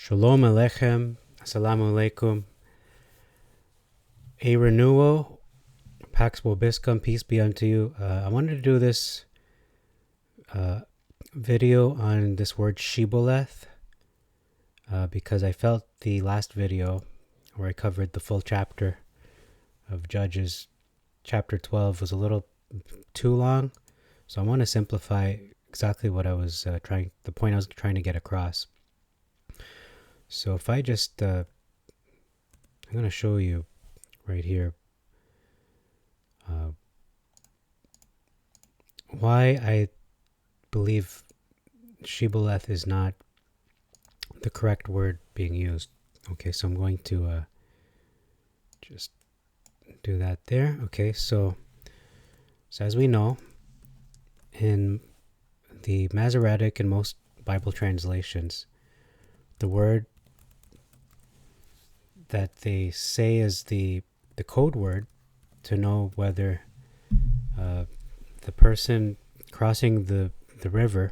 Shalom Aleichem, Assalamu Alaikum. A renewal, Pax Vobiscum, peace be unto you. I wanted to do this video on this word SHIBBOLETH because I felt the last video where I covered the full chapter of Judges, chapter 12, was a little too long. So I want to simplify exactly what I was the point I was trying to get across. So if I just, I'm going to show you right here why I believe Shibboleth is not the correct word being used. Okay, so I'm going to just do that there. Okay, so as we know, in the Masoretic and most Bible translations, the word that they say is the code word to know whether the person crossing the river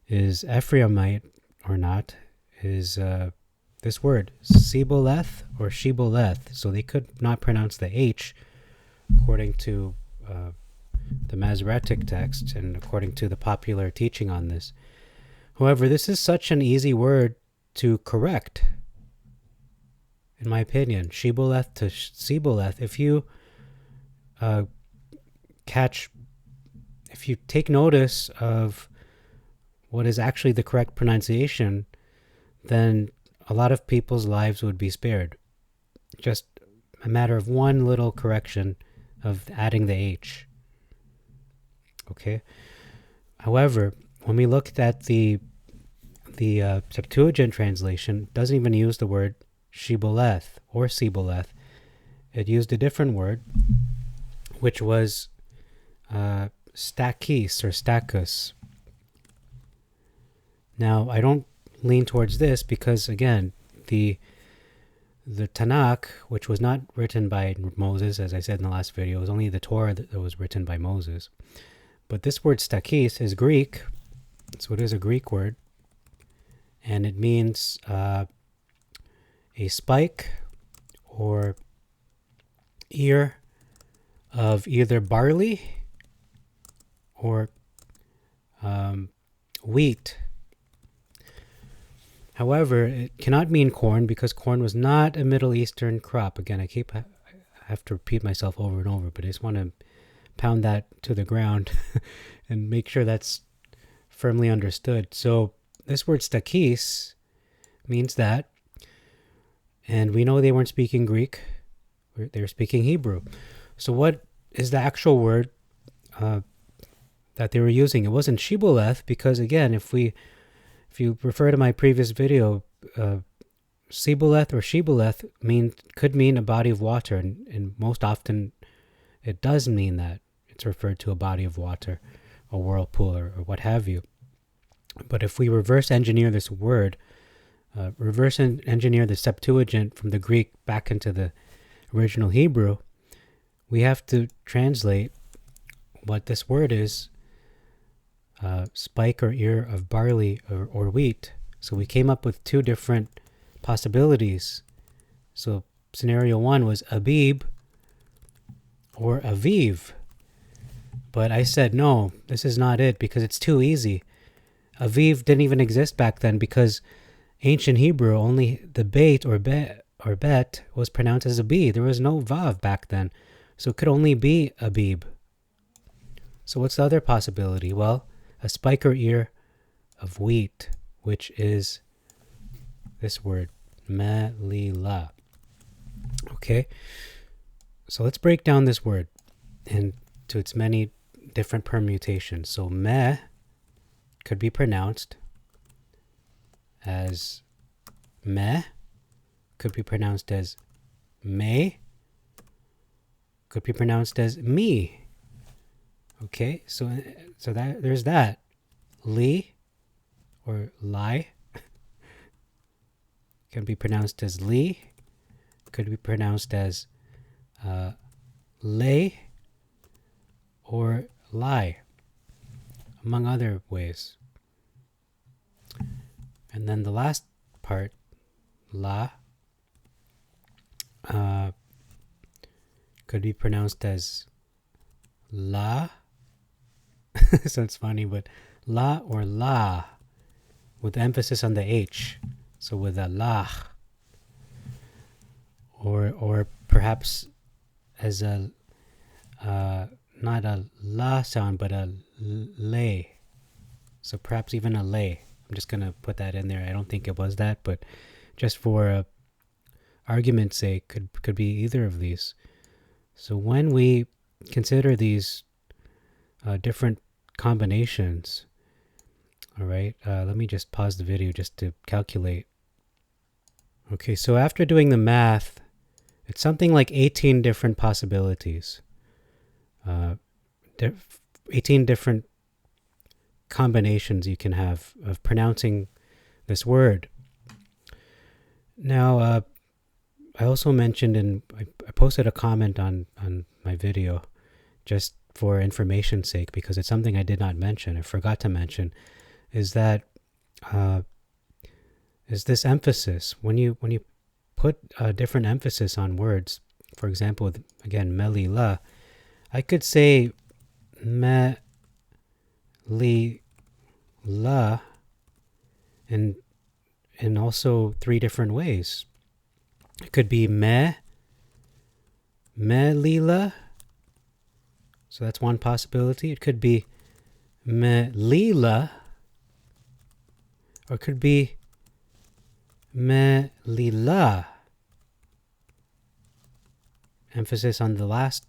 is Ephraimite or not is this word, Sibboleth or Shibboleth. So they could not pronounce the H according to the Masoretic text and according to the popular teaching on this. However, this is such an easy word to correct, in my opinion. Shibboleth to Sibboleth. If you if you take notice of what is actually the correct pronunciation, then a lot of people's lives would be spared. Just a matter of one little correction of adding the H. Okay. However, when we looked at the Septuagint translation, it doesn't even use the word Shibboleth or Sibboleth. It used a different word, which was stakis or stakus. Now, I don't lean towards this because, again, the Tanakh, which was not written by Moses, as I said in the last video, it was only the Torah that was written by Moses. But this word stakis is Greek, so it is a Greek word, and it means a spike or ear of either barley or wheat. However, it cannot mean corn because corn was not a Middle Eastern crop. Again, I have to repeat myself over and over, but I just want to pound that to the ground and make sure that's firmly understood. So this word stakis means that, and we know they weren't speaking Greek, they were speaking Hebrew. So what is the actual word that they were using? It wasn't Shibboleth because, again, if you refer to my previous video, Sibboleth or Shibboleth could mean a body of water, and most often it does mean that. It's referred to a body of water, a whirlpool, or what have you. But if we reverse engineer this word, reverse engineer the Septuagint from the Greek back into the original Hebrew, we have to translate what this word is, spike or ear of barley or wheat. So we came up with two different possibilities. So scenario one was Abib or Aviv. But I said, no, this is not it because it's too easy. Aviv didn't even exist back then because ancient Hebrew, only the beit or bet was pronounced as a b. There was no vav back then. So it could only be Abib. So what's the other possibility? Well, a spike or ear of wheat, which is this word, melila. Okay, so let's break down this word into its many different permutations. So meh could be pronounced as meh, could be pronounced as may, could be pronounced as me. Okay, so that there's that. Li or lie can be pronounced as li, could be pronounced as lay or lie, among other ways. And then the last part, la, could be pronounced as la. So it's funny, but la or la with emphasis on the H. So with a lah. Or perhaps as a not a la sound, but a lay. So perhaps even a lay. I'm just going to put that in there. I don't think it was that, but just for argument's sake, could be either of these. So when we consider these different combinations, all right, let me just pause the video just to calculate. Okay, so after doing the math, it's something like 18 different possibilities. 18 different combinations you can have of pronouncing this word. Now, I also mentioned, and I posted a comment on my video just for information's sake, because it's something I did not mention, I forgot to mention, is that is this emphasis. When you put a different emphasis on words, for example, again, melila, I could say me li la in also 3 different ways. It could be me lila, so that's one possibility. It could be me lila, or it could be me lila. Emphasis on the last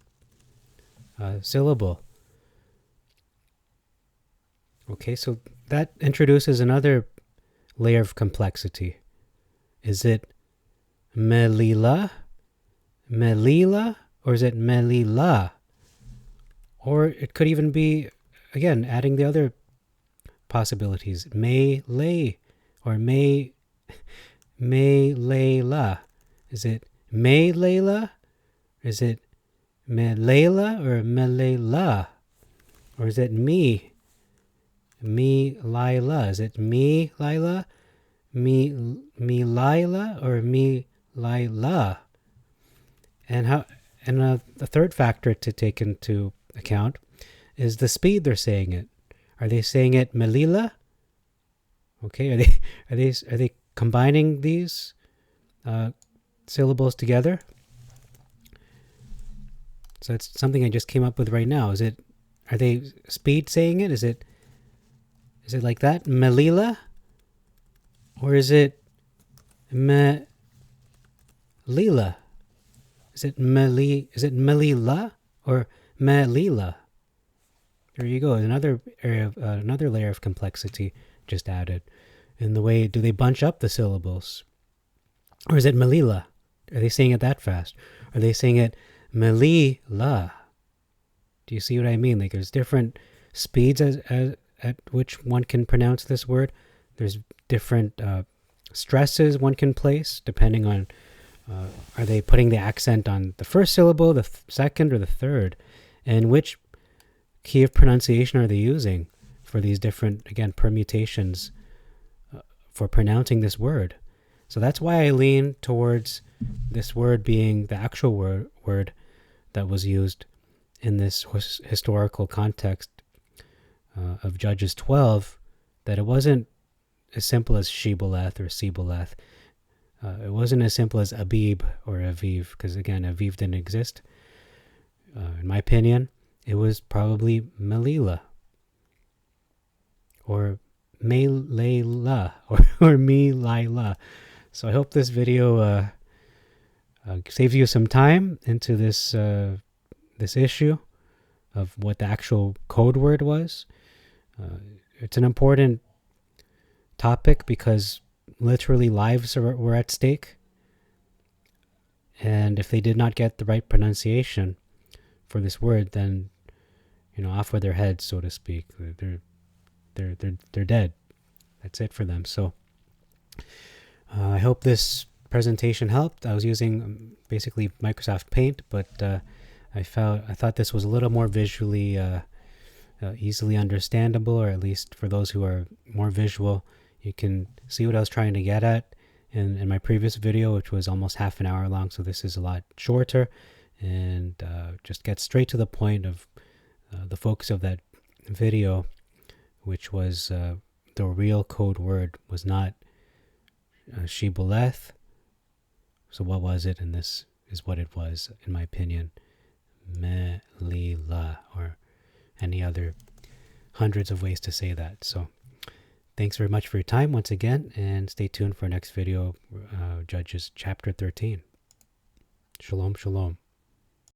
syllable. Okay, so that introduces another layer of complexity. Is it melila, or is it melila? Or it could even be, again, adding the other possibilities. May lay, or may layla. Is it may layla? Is it me layla or me layla? Or is it me Lila? Is it me Lila? Me Lila or me Lila? And the third factor to take into account is the speed they're saying it. Are they saying it melila? Okay, are they combining these syllables together? So it's something I just came up with right now. Are they speed saying it? Is it like that, melila? Or is it melila? Is it melila or melila? There you go. Another layer of complexity just added. In the way, do they bunch up the syllables? Or is it melila? Are they saying it that fast? Are they saying it melila? Do you see what I mean? Like there's different speeds at which one can pronounce this word. There's different stresses one can place depending on are they putting the accent on the first syllable, the second, or the third, and which key of pronunciation are they using for these different, again, permutations for pronouncing this word. So that's why I lean towards this word being the actual word that was used in this historical context of Judges 12, that it wasn't as simple as Shibboleth or Sibboleth. It wasn't as simple as Abib or Aviv, because again, Aviv didn't exist. In my opinion, it was probably Melila or Melayla or Milayla. So I hope this video saves you some time into this issue of what the actual code word was. It's an important topic because literally lives were at stake. And if they did not get the right pronunciation for this word, then, off with their heads, so to speak. They're dead. That's it for them. So I hope this presentation helped. I was using basically Microsoft Paint, but I thought this was a little more visually easily understandable, or at least for those who are more visual, you can see what I was trying to get at. in my previous video, which was almost half an hour long. So this is a lot shorter, and just get straight to the point of the focus of that video, which was the real code word was not SHIBBOLETH. So what was it? And this is what it was, in my opinion. Melila, or any other hundreds of ways to say that. So thanks very much for your time once again, and stay tuned for our next video, Judges chapter 13. Shalom, shalom.